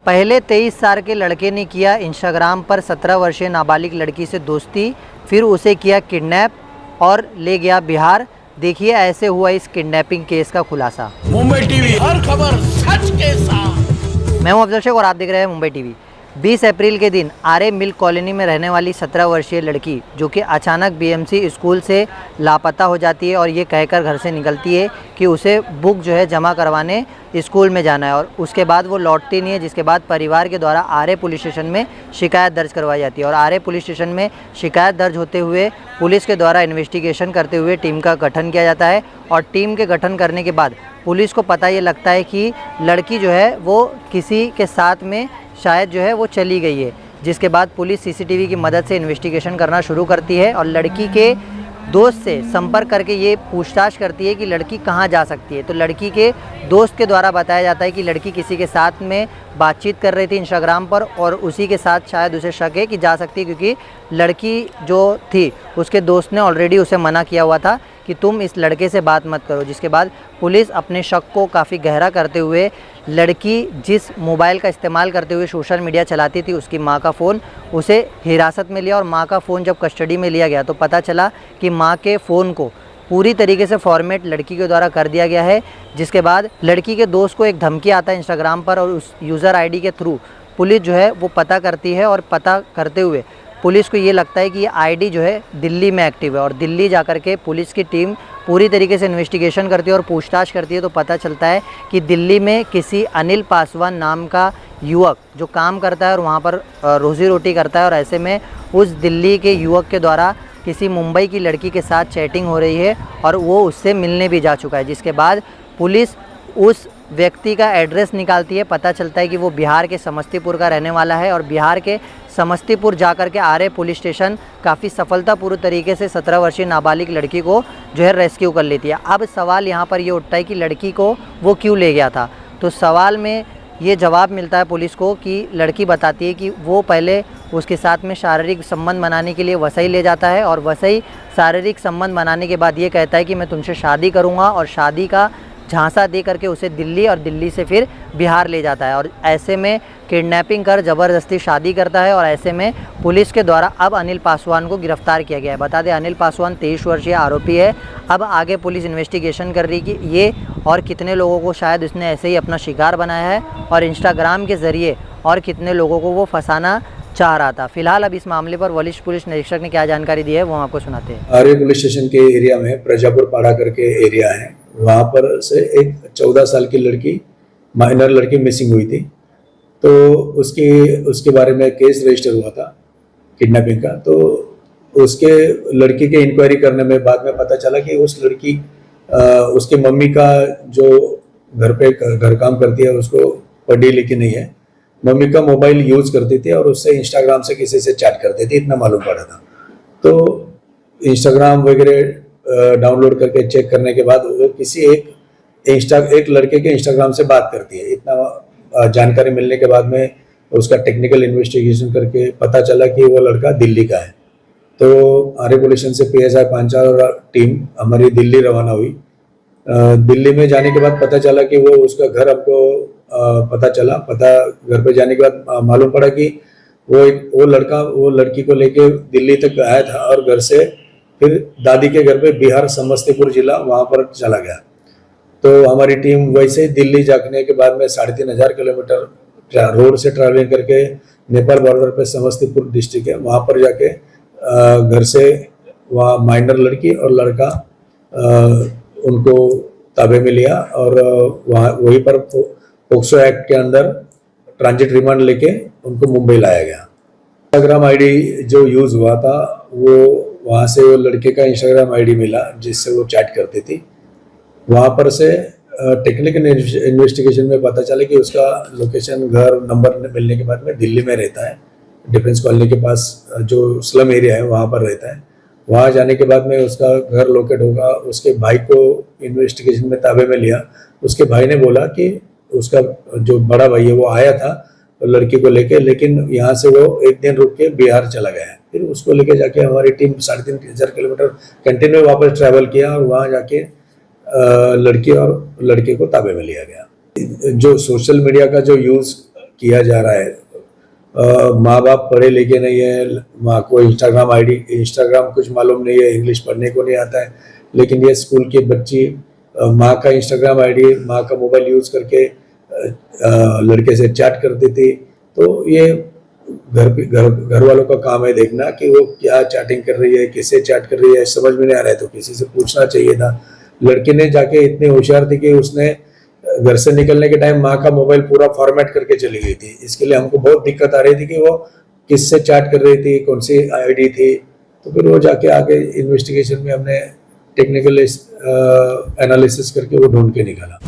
पहले 23 साल के लड़के ने किया इंस्टाग्राम पर 17 वर्षीय नाबालिग लड़की से दोस्ती, फिर उसे किया किडनैप और ले गया बिहार। देखिए ऐसे हुआ इस किडनैपिंग केस का खुलासा। मुंबई टीवी, हर खबर सच के साथ। मैं हूं अफजल शेख और आप देख रहे हैं मुंबई टीवी। 20 अप्रैल के दिन आरे मिल्क कॉलोनी में रहने वाली 17 वर्षीय लड़की जो कि अचानक बीएमसी स्कूल से लापता हो जाती है और ये कहकर घर से निकलती है कि उसे बुक जो है जमा करवाने स्कूल में जाना है, और उसके बाद वो लौटती नहीं है, जिसके बाद परिवार के द्वारा आरे पुलिस स्टेशन में शिकायत दर्ज करवाई जाती है। और आरे पुलिस स्टेशन में शिकायत दर्ज होते हुए पुलिस के द्वारा इन्वेस्टिगेशन करते हुए टीम का गठन किया जाता है। और टीम के गठन करने के बाद पुलिस को पता ये लगता है कि लड़की जो है वो किसी के साथ में शायद जो है वो चली गई है, जिसके बाद पुलिस सीसीटीवी की मदद से इन्वेस्टिगेशन करना शुरू करती है और लड़की के दोस्त से संपर्क करके ये पूछताछ करती है कि लड़की कहाँ जा सकती है। तो लड़की के दोस्त के द्वारा बताया जाता है कि लड़की किसी के साथ में बातचीत कर रही थी इंस्टाग्राम पर और उसी के साथ शायद उसे शक है कि जा सकती है, क्योंकि लड़की जो थी उसके दोस्त ने ऑलरेडी उसे मना किया हुआ था कि तुम इस लड़के से बात मत करो। जिसके बाद पुलिस अपने शक को काफ़ी गहरा करते हुए लड़की जिस मोबाइल का इस्तेमाल करते हुए सोशल मीडिया चलाती थी उसकी माँ का फ़ोन उसे हिरासत में लिया। और माँ का फ़ोन जब कस्टडी में लिया गया तो पता चला कि माँ के फ़ोन को पूरी तरीके से फॉर्मेट लड़की के द्वारा कर दिया गया है। जिसके बाद लड़की के दोस्त को एक धमकी आता है इंस्टाग्राम पर और उस यूज़र आईडी के थ्रू पुलिस जो है वो पता करती है। और पता करते हुए पुलिस को ये लगता है कि ये आईडी जो है दिल्ली में एक्टिव है, और दिल्ली जाकर के पुलिस की टीम पूरी तरीके से इन्वेस्टिगेशन करती है और पूछताछ करती है। तो पता चलता है कि दिल्ली में किसी अनिल पासवान नाम का युवक जो काम करता है और वहाँ पर रोज़ी रोटी करता है, और ऐसे में उस दिल्ली के युवक के द्वारा किसी मुंबई की लड़की के साथ चैटिंग हो रही है और वो उससे मिलने भी जा चुका है। जिसके बाद पुलिस उस व्यक्ति का एड्रेस निकालती है। पता चलता है कि वो बिहार के समस्तीपुर का रहने वाला है, और बिहार के समस्तीपुर जाकर के आरे पुलिस स्टेशन काफ़ी सफलतापूर्ण तरीके से 17 वर्षीय नाबालिग लड़की को जो है रेस्क्यू कर लेती है। अब सवाल यहाँ पर ये उठता है कि लड़की को वो क्यों ले गया था। तो सवाल में ये जवाब मिलता है पुलिस को कि लड़की बताती है कि वो पहले उसके साथ में शारीरिक संबंध बनाने के लिए वसई ले जाता है, और वसई शारीरिक संबंध बनाने के बाद ये कहता है कि मैं तुमसे शादी करूँगा, और शादी का झांसा दे करके उसे दिल्ली और दिल्ली से फिर बिहार ले जाता है। और ऐसे में किडनैपिंग कर ज़बरदस्ती शादी करता है, और ऐसे में पुलिस के द्वारा अब अनिल पासवान को गिरफ्तार किया गया है। बता दें अनिल पासवान 23 वर्षीय आरोपी है। अब आगे पुलिस इन्वेस्टिगेशन कर रही कि ये और कितने लोगों को शायद उसने ऐसे ही अपना शिकार बनाया है और इंस्टाग्राम के ज़रिए और कितने लोगों को वो फंसाना चाह रहा था। फिलहाल अब इस मामले पर वरिष्ठ पुलिस निरीक्षक ने क्या जानकारी दी है वो आपको सुनाते हैं। आरे पुलिस स्टेशन के एरिया में प्रजापुर पाड़ा करके एरिया है, वहाँ पर से एक 14 साल की लड़की, माइनर लड़की मिसिंग हुई थी। तो उसके बारे में केस रजिस्टर हुआ था किडनैपिंग का। तो उसके लड़की के इंक्वायरी करने में बाद में पता चला कि उस लड़की उसके मम्मी का जो घर पे घर काम करती है उसको पढ़ी लिखी नहीं है, मम्मी का मोबाइल यूज करती थी और उससे इंस्टाग्राम से किसी से चैट करती थी, इतना मालूम पड़ा था। तो इंस्टाग्राम वगैरह डाउनलोड करके चेक करने के बाद वो किसी एक लड़के के इंस्टाग्राम से बात करती है। इतना जानकारी मिलने के बाद में उसका टेक्निकल इन्वेस्टिगेशन करके पता चला कि वो लड़का दिल्ली का है। तो आरे पुलिस स्टेशन से PSI पांचाल टीम हमारी दिल्ली रवाना हुई। दिल्ली में जाने के बाद पता चला कि वो उसका घर हमको पता चला। घर पे जाने के बाद मालूम पड़ा कि वो लड़का वो लड़की को लेके दिल्ली तक आया था और घर से फिर दादी के घर पे बिहार समस्तीपुर जिला वहाँ पर चला गया। तो हमारी टीम वैसे दिल्ली जाने के बाद में 3500 किलोमीटर रोड से ट्रैवलिंग करके नेपाल बॉर्डर पे समस्तीपुर डिस्ट्रिक्ट है, वहाँ पर जाके घर से वहाँ माइनर लड़की और लड़का उनको ताबे में लिया और वहाँ वहीं पर पोक्सो एक्ट के अंदर ट्रांजिट रिमांड लेके उनको मुंबई लाया गया। इंस्टाग्राम आईडी जो यूज़ हुआ था वो वहाँ से वो लड़के का इंस्टाग्राम आईडी मिला जिससे वो चैट करती थी। वहाँ पर से टेक्निकल इन्वेस्टिगेशन में पता चला कि उसका लोकेशन घर नंबर मिलने के बाद में दिल्ली में रहता है, डिफेंस कॉलोनी के पास जो स्लम एरिया है वहाँ पर रहता है। वहाँ जाने के बाद में उसका घर लोकेट होगा। उसके भाई को इन्वेस्टिगेशन में ताबे में लिया। उसके भाई ने बोला कि उसका जो बड़ा भाई है वो आया था लड़की को लेके, लेकिन यहाँ से वो एक दिन रुक के बिहार चला गया है। फिर उसको लेके जाके हमारी टीम 3500 किलोमीटर कंटिन्यू वापस ट्रैवल किया और वहाँ जाके लड़की और लड़के को ताबे में लिया गया। जो सोशल मीडिया का जो यूज़ किया जा रहा है। माँ बाप पढ़े लिखे नहीं है, माँ को इंस्टाग्राम कुछ मालूम नहीं है, इंग्लिश पढ़ने को नहीं आता है, लेकिन ये स्कूल की बच्ची माँ का इंस्टाग्राम आईडी, माँ का मोबाइल यूज़ करके लड़के से चैट करती थी। तो ये घर वालों का काम है देखना कि वो क्या चैटिंग कर रही है, किससे चैट कर रही है, समझ में नहीं आ रहा है तो किसी से पूछना चाहिए था। लड़की ने जाके इतनी होशियार थी कि उसने घर से निकलने के टाइम माँ का मोबाइल पूरा फॉर्मेट करके चली गई थी। इसके लिए हमको बहुत दिक्कत आ रही थी कि वो किससे चैट कर रही थी, कौन सी आईडी थी। तो फिर वो जाके आगे इन्वेस्टिगेशन में हमने टेक्निकल एनालिसिस करके वो ढूंढ के निकाला।